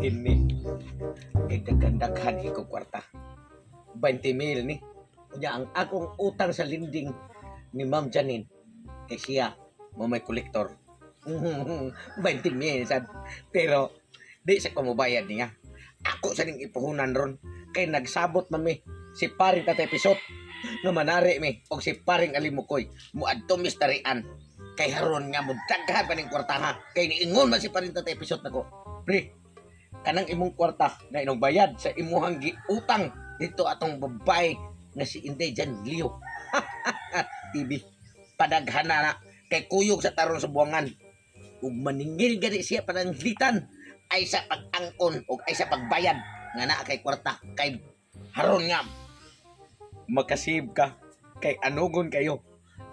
Ini, daghan-daghan iko kwarta. 20,000 ni. Kanya ang akong utang sa linding ni Ma'am Janine kay siya mo may kolektor. 20,000 sad. Pero di sa kumubayad niya. Ako sa ning ipuhunan ron kay nagsabot man mi si paring Tatay Pisot nga manari mi og si paring Alimukoy muadto mistarian kay haron nga mo daghan pa ning kwarta ha kay niingon man si paring Tatay Pisot nako. Pre, kanang imong kwarta na inong bayad sa imuhang giutang dito atong babae nga si Inday Jan Leo. TV padaghan na kay kuyog sa taron sa buwangan ug maningil gani siya pananglitan ay sa pag-angkon o ay sa pagbayad nga naa kay kwarta kay haron nga makasib ka kay anugon kayo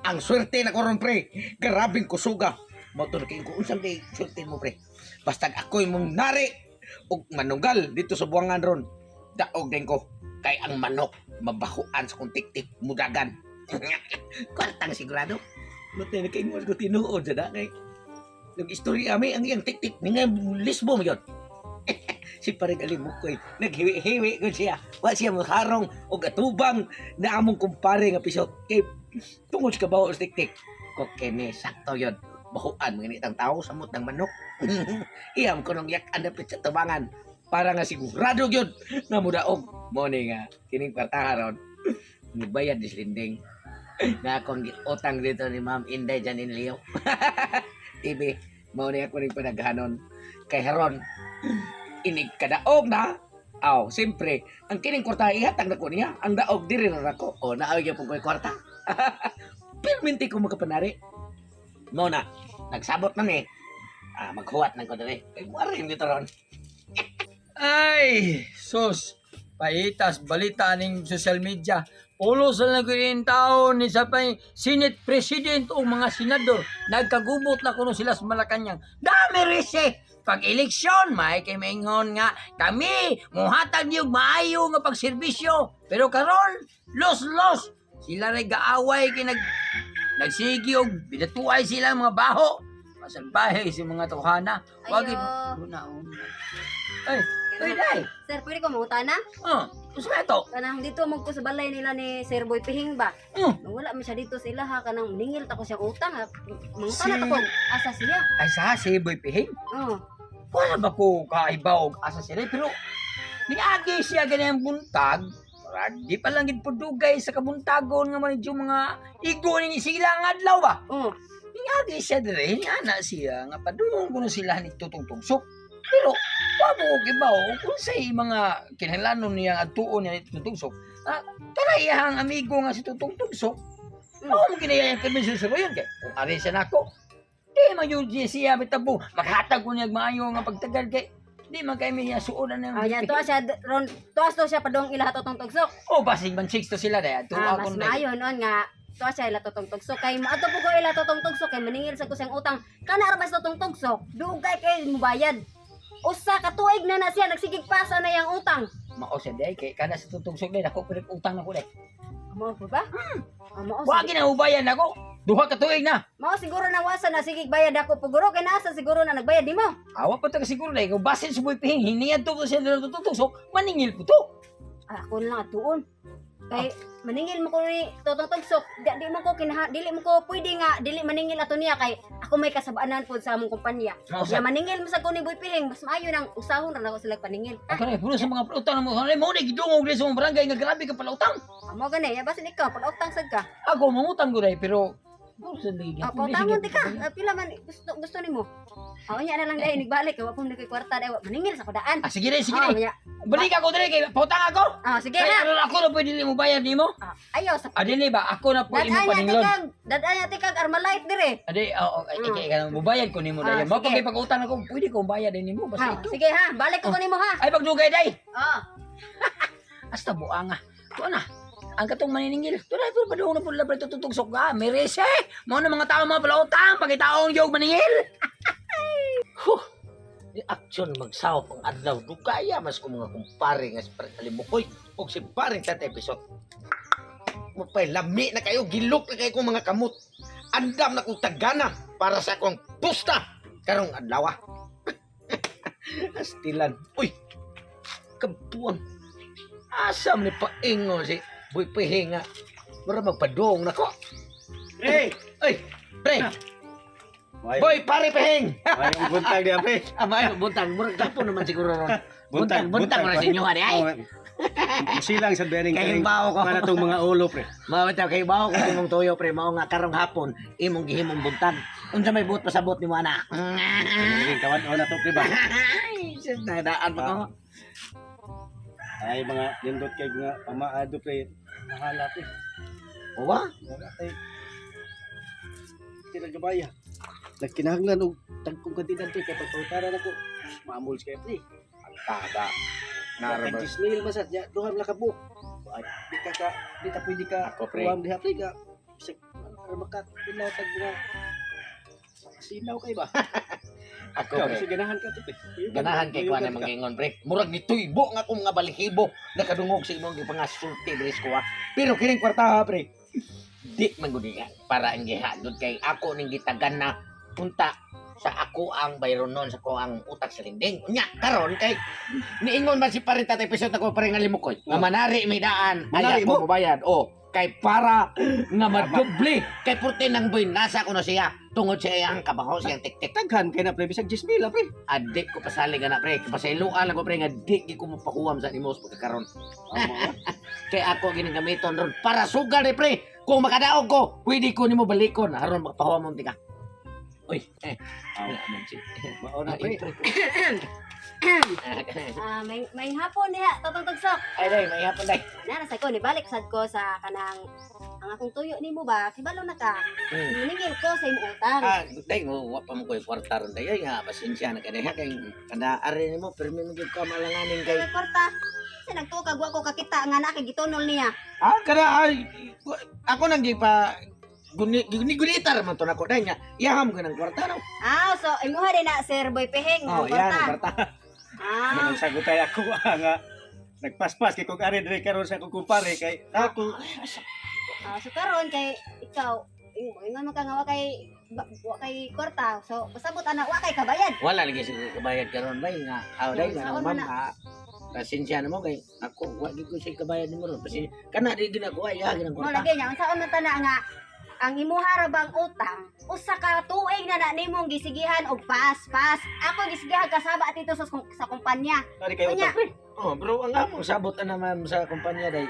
ang swerte na koron pre grabing kusuga motor kay kung unsang day swerte mo pre basta ako'y mong nari og manugal dito sa buwangan ron daog din ko kay ang manok mabahuan sa kung tik-tik mudagan kwartang sigurado matay na kay mo ko tinuod sa da kay yung istorya may ang iyang tik-tik nga lisbo mo yun. Si paring Alimukoy naghiwi-hiwi ko siya wa siya maharong o gatubang na among kumpare nga Pisot kay tungod ka baho sa tik-tik ko kene sakto yun bahuan mga nitang tao samot ng manok. Iyam ko nung yak andapit sa tubangan para nga sigurado yun na mudaog mo ni nga kining kwartaha ron nibayad ni Slinding na akong utang dito ni Ma'am Inday Janine Leo. TV, mao ni ako ning panaghanon kay haron inig kadaog na siyempre ang kining kwarta ihatag na ko niya ang daog diri ra ako naaw gyud ko'y kwarta. Perminti ko makapanari mo na nagsabot na ni maghuwat na ko diri kay buarin dito ron. Ay, sus, paitas balita ning social media. Ulos na naging tao ni sa pay Senate President o mga senador. Nagkagubot na kuno sila sa Malacanang. Dami rese. Pag eleksyon, may kay maingon nga kami muhatag niyo maayo nga pagserbisyo. Pero karon, los. Sila ray gaaway kay nagsigi og binatuay sila mga baho. Masalbahe si mga tuhana. Wagid una. Ay, day. Sir, pwede ko mangutana? Gusto ka ito? Kanang dito magko sa balay nila ni Sir Boy Pihing ba? Nang wala mi siya dito sa ilaha kanang ningil ta ko siya utang ha. Mangutana ta ko asa siya. Ay sa si Boy Pihing? Oo. Wala ba ko kaibaw asa sila? Pero niagi siya ganyan buntag. Di pa lang gidpudugay sa kabuntagon nga man yung mga igo ni sila nga adlaw ba? Oo. Niagi siya dire, ana siya nga padung kuno sila ni tutungtungsok. Pero wabo og ibaw kung sa mga kinahanglanon niya adtuon niya tutungsok. Karayahang amigo nga si tutungtungsok. Mo kinayang kami susuroyon kay kung ari siya nako. Di man yung siya bitabo maghatag ko niya maayo nga pagtagal kay di man kay miya suonan na. Yan to siya ron tuas to siya padong ilaha totong tugsok. Basig man chicks to sila day. Mas maayo noon nga tuas siya ila totong tugsok kay maato po ko ila totong tugsok kay maningil sa kusang utang kana ra bas totong tugsok dugay kay mubayad. Usa ka tuig na siya nagsigig pasa na yang utang. Mao siya day kay kana sa tutungsok day ako pero utang na ko day. Mao po ba? Mao. Wa ginahubayan ako. Duha ka tuig na. Mao siguro na wasa na sigig bayad ako puguro kay nasa siguro na nagbayad nimo. Awa pa ta siguro day kung basin sa Boy Pihing hiniad to siya na tutungsok maningil po to. Ako na lang tuon. Kay maningil mo ko ni totong tugsok, di mo ko dili mo ko pwede nga dili maningil ato niya kay ako may kasabaanan pod sa among kumpanya. Ya maningil mo sa ko ni Boy Pihing, mas maayo nang usahon ra nako sila paningil. Ako na puno sa mga utang mo. Ano mo na gidungog sa mga barangay nga grabe ka pala utang. Amo gani, ya basin ikaw pag utang sad ka. Ako mangutang ko day pero sa ligi. Ako tangon di ka. Pila man gusto nimo? Nya na lang dai nigbalik kay wa pum kay kwarta dai maningil sa kodaan. Sige day. Balik ako dire kay pautang ako. Sige na. na. Ako na pwede mo bayad nimo. Ayaw sa. Dili ba ako na pwede mo paninglon. Dadaan ti kag Armalite dire. Ikay ka nang bubayad ko nimo dayon. Mo pag pag-utang ako, pwede ko bayad nimo basta ito. Sige ha, balik ko nimo ha. Ay pagdugay day. Hasta buanga. Ko na. Ang katong maniningil. Tunay pero padung na pud labre tutugsok ka. Merese. Mo na mga tao mga palautang pagitaong jog maningil. Di aksyon magsaw pang adlaw dugaya mas ko mga kumpare nga si paring Alimukoy o si paring Tatay Pisot. Mapay lami na kayo, gilok na kayo kong mga kamot. Andam na kong tagana para sa akong pusta. Karong adlaw. Astilan. Uy. Kabuang. Asam ni paingon si Boy Peheng nga. Mura magpadong nako. Pre! Ay, pre. Boy, pare Peheng. Mayong buntag diya, pre. Amay, buntang. Murag gapo naman siguro ron. Buntag, Buntang na sa inyo, hari, ay. Silang sa bening Kayong bao ko. para tong mga ulo, pre. Mawataw kay bawo ko imong tuyo pre mao nga karong hapon imong gihimong buntag. Unsa may buot pasabot nimo ana? Naging kawan o na to, pre ba? Ay, sis nadaan pa ko. Ay, mga lindot kay mga pamaado, pre. Mahala, pre. O ba? Wala tayo. Kinagabaya. Nagkinahanglan og tagkong kandidan, pre. Kapag pagkara na ko, maamuls kayo, pre. Tada. Naraba. Nag-dismail masat niya. Duham na ka buok. Ay, di ta pwede ka Ako, pre. kuwam diha, pre. Ka, bisag, makat, pilaw, tag mga sinaw kay ba? Ako Ikaw, pre. kasi ganahan ka, pre. Ganahan kay kuan na mangingon pre. Murag ni tuybo nga akong nga balihibo nakadungog sa imong gipangasulti diri ko ha. Pero kining kwartaha pre. Di man gud nga para ang gihadlod kay ako ning gitagan na punta sa ako ang bayron nun sa ko ang utak sa linding. Unya karon kay niingon man si Parita tay episode ako pare nga limukoy. Nga manari may daan Manari ay mo? ako mobayad. O kay para nga madoble kay purti nang boy nasa ko na siya tungod sa iyang kabaho siyang tiktik. Taghan kay na, pre. Bisag 10,000, pre. Adik ko pasali ka na pre. Pasailuan lang ko pre nga di gi ko mapahuwam sa imos pagkakaroon. Kay ako ginagamiton ron para sugal ni pre. Kung makadaog ko, pwede ko nimo balikon aron mapahuwam mo tika. Uy, wala man si. Mauna, pre. May hapon diha totong tugsok. Ay day, may hapon day. Nara sa ko ni balik sad ko sa kanang ang akong tuyo nimo ba kibalo na ka. Niningil ko sa imong utang. Day mo wa pa mo koy kwarta ron day. Ay nga pasensya na kay kay kada ari nimo permi mo gyud ka malanganin kay. Kay kwarta. Kasi nagtukag wa ko kakita nga na kay gitunol niya. Kada ay ako nang gipa guni-gunitar man to nako day nga. Iyaham ko ng kwarta no. So imuha din na Sir Boy Peheng Oh, ang yan kwarta. kwarta. Ang sagutay ako nga nagpaspas kay kung ari dire karon sa akong kumpare kay ako So karon kay ikaw ingon man ka nga wa kay kwarta. So pasabot ana wa kay kabayad. Wala lagi siguro kabayad karon bay nga. Day nga Saan ma'am man ha. Pasensya na mo kay ako wa gid ko sig kabayad nimo ron. Kasi kana di ginagawa ya ginang Mo kwarta. lagi niya unsa man tana nga ang imuha ra bang utang usa ka tuig na nimong gisigihan og pas. Ako gisigihan kasaba dito sa kumpanya. ari kay Unya, utak. Oh, bro, ang among sabot na naman sa kumpanya day.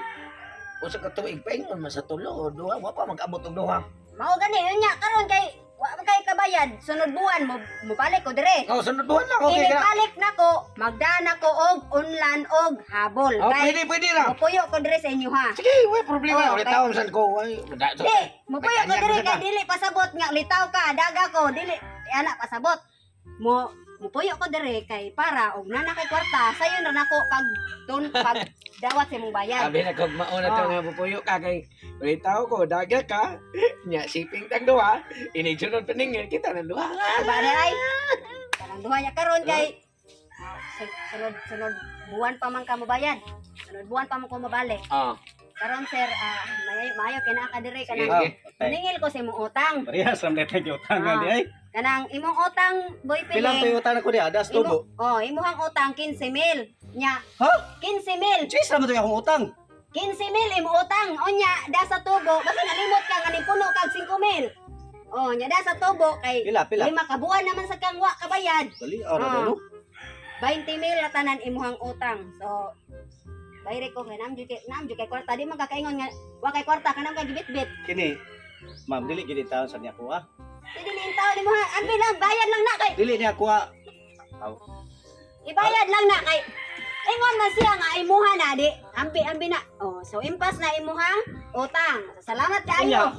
Usa ka tuig paingon man sa tulo o duha wa pa mag-abot og duha. mao gani unya karon kay wa man kay kabayad sunod buwan mo balik ko dire. Oh, sunod duha na okay ka. Balik nako magdana ko og unlan og habol Oh, kay pwede ra. puyo ko dire sa inyo ha. Sige, way problema. Oh, Ulit kay- taon san ko. Ay, Di, mupuyo ko Kanya dire ko kay sa- dili pasabot nga litaw ka daga ko dili ana pasabot. Mupuyo ko dire kay para og nana kay kwarta sayon ra nako pag dawat sa imong bayad. Sabi na kog mauna to Oh. nga pupuyo ka kay ulit taon ko daga ka. Nya siping tang duha. Inig sunod paningin kita nang duha. Diba na ay? Kanang duha niya karon kay sunod buwan pa man ka mobayad. Sunod buwan pa man ko mabalik. Oh, Karon sir, maayo kay naa ka dire sige. kanang Tay. maningil ko sa imong utang. Parehas ram dete kay utang Ah. di ay. Kanang imong utang boy Pilang piling. toy utang ako di adas tubo. Imuhang utang 15,000. Nya, Ha? 15,000. Chis ra mo toy akong utang. 15,000 imo utang. Onya, da sa tubo, basta nalimot ka nga puno kag 5,000. Nya da sa tubo kay Pila. lima ka buwan naman sa kang wa kabayad. Dali ara Ah. no. 20,000 na tanan imuhang utang. So, bayre ko kay namju kay kwarta di man kakaingon nga wa kay kwarta kanang kay gibit-bit. Kini. Ma'am, dili gid taon sa niya ko ah. Pwede ni taon ni mo ang bilang bayad lang na kay Dili niya ko ah. ibayad lang na kay ingon man siya nga imuha na di. Ambi na. So impas na imuhang utang. Salamat kaayo.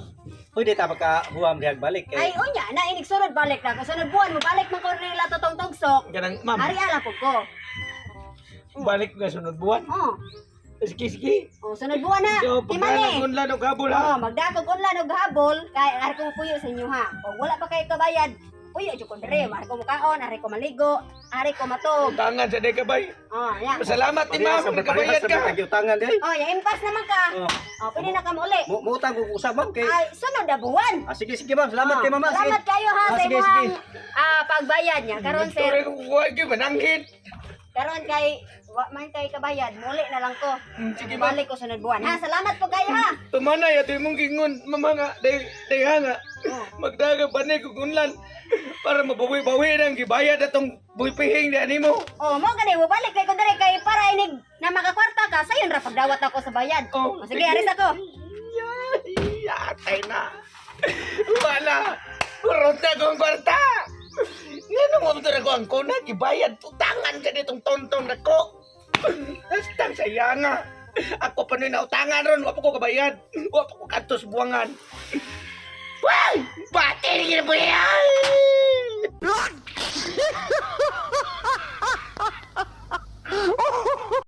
Pwede ta maka huwam diha balik Ay kay. unya na inig sunod balik na ko. Sunod buwan mo balik man ko nila totong tugsok. Kanang ma'am, Ari ala po ko. balik na sunod buwan. Sige. Sunod buwan na. Yo, Timani. pagdalag unlan og habol ha. Magdakog unlan og habol kay ari ko puyo sa inyo ha. O wala pa kay kabayad. puyo jud ko dire, ari ko mukaon, ari ko maligo, ari ko matog. Utangan sa day kabay. Oh, ya. Salamat ni ma'am, nagkabayad ka. Utangan day. Oh, ya impas naman ka. Oh. Oh, pwede na ka muli. Muutang ko usab ma'am kay. Ay, sunod na buwan. Sige sige ma'am, salamat kay mama. Sige. Salamat kayo ha sa Sige, imong sige. pagbayad niya. Karon sir, Tuloy ko kukuha kayo, mananghid. karon kay wa man kay kabayad, muli na lang ko. Sige ma'am. Balik ko sunod buwan. Ha, salamat po kayo ha. Tumanay, ato mong gingon, mama nga, day nga. Oh. Magdaga pa ni kukunlan para mabawi-bawi ng gibayad atong buhipihing di animo. Oh, mo gani mo balik kay kun diri kay para inig na makakwarta ka sayon ra pagdawat ako sa bayad. Oh, Oh, sige, aris ako. Atay na. Wala. Kurot na kong kwarta. Nga mo ito na ko ang kuna, gibayad. Utangan ka ditong tonton na ko. Hastang saya nga. Ako pa na utangan ron. Wapo ko kabayad. Wapo ko kantos buwangan. Wow! Bati rin po yan!